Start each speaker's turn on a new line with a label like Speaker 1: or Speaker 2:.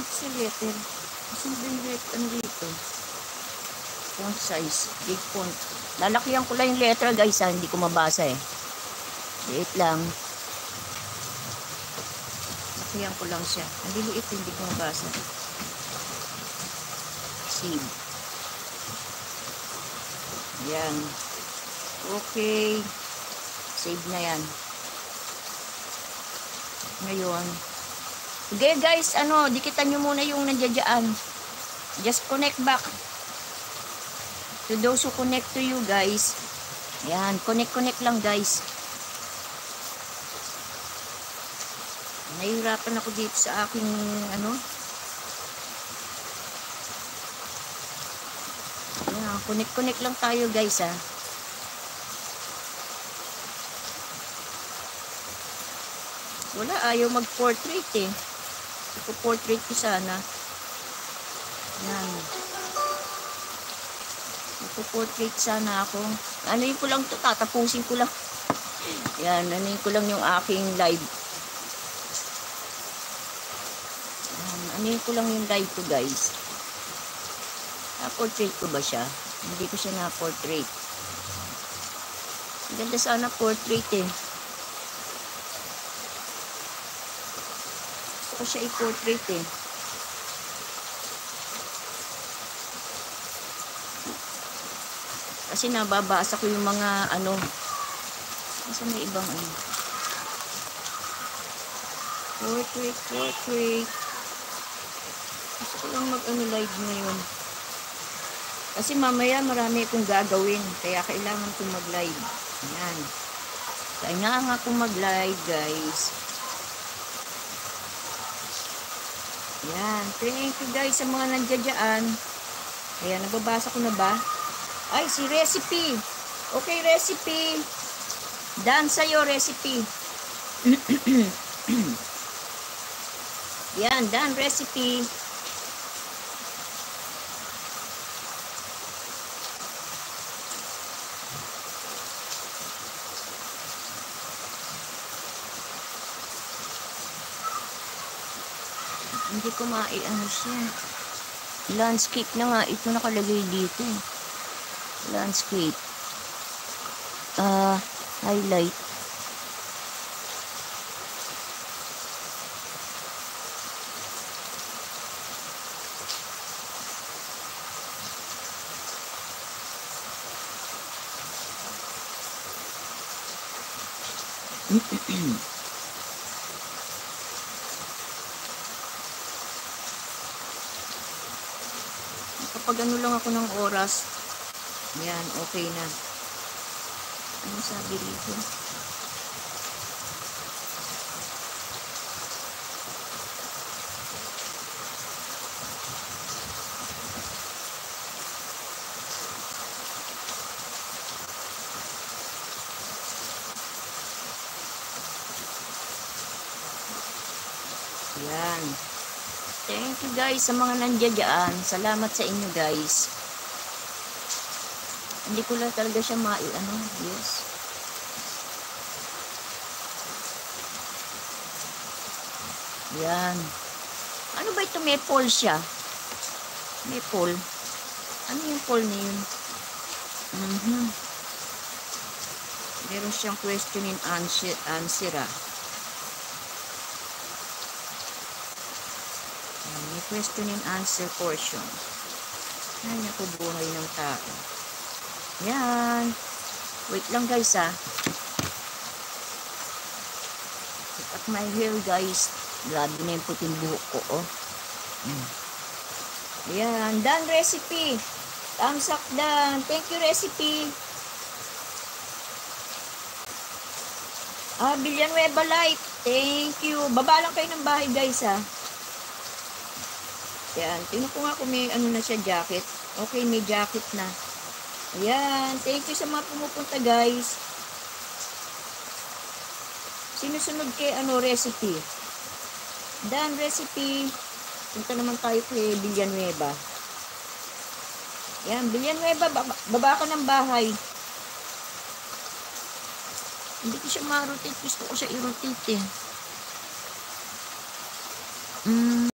Speaker 1: sa letter. Simple letter. Ano dito? Font size. Big font. Lalakihan ko lang yung letter guys ha. Hindi ko mabasa eh. Liit lang. Lakihan ko lang siya. Hindi liit. Hindi ko mabasa. Save. Yan. Okay. Save na yan. Ngayon. Okay guys. Dikitan nyo muna yung nandiyan. Just connect back. To those who connect to you guys. Yan, connect lang guys. Nahihirapan ako dito sa aking Yan, connect lang tayo guys ha. Wala, ayaw mag-portrait eh. Ipo-portrait ko sana. Yan. Ipo-portrait sana ako. Anuin ko lang to, tatapusin ko lang. Yan, anuin ko lang yung aking live. Yan, anuin ko lang yung live ko guys. Na-portrait ko ba siya? Hindi ko siya na-portrait. Ganda sana portrait eh. Gusto ko siya i-portrait eh. Kasi nababasa ko yung mga kasi may ibang portrait. Gusto ko lang live ngayon. Kasi mamaya marami akong gagawin. Kaya kailangan kong mag-live. Ayan. Kailangan akong mag-live guys. Ayan. Thank you guys sa mga nandiyan. Ayan, nababasa ko na ba? Ay, si Recipe. Okay, Recipe. Done sa'yo, Recipe. Yan, done, Recipe. Hindi ko siya. Landscape na nga. Ito nakalagay dito. Landscape. Highlight. Kapag lang ako ng oras, yan, okay na. Ano sabi dito? Yan. Thank you guys sa mga nandiyan. Salamat sa inyo guys. Hindi ko lang talaga siya yes. Yan. Ano ba ito? Maple siya. Maple. Ano yung pole na yun? Meron siyang question and answer May question and answer portion. Ay, naku, buhay ng tao. Yan. Wait lang guys Look at my hair guys. Grabe na yung puting buhok ko Yan. Done Recipe. Thumbs up done. Thank you Recipe. Villanueva Light. Thank you. Baba lang kayo ng bahay guys Yan. Tingnan ko nga kung may na siya jacket. Okay, may jacket na. Ayan. Thank you sa mga pumupunta guys. Sinusunod kay Recipe. Done Recipe. Punta naman tayo kay Villanueva. Yan. Villanueva. Baba ka ng bahay. Hindi ko siya ma-rotate. Gusto ko siya i-rotate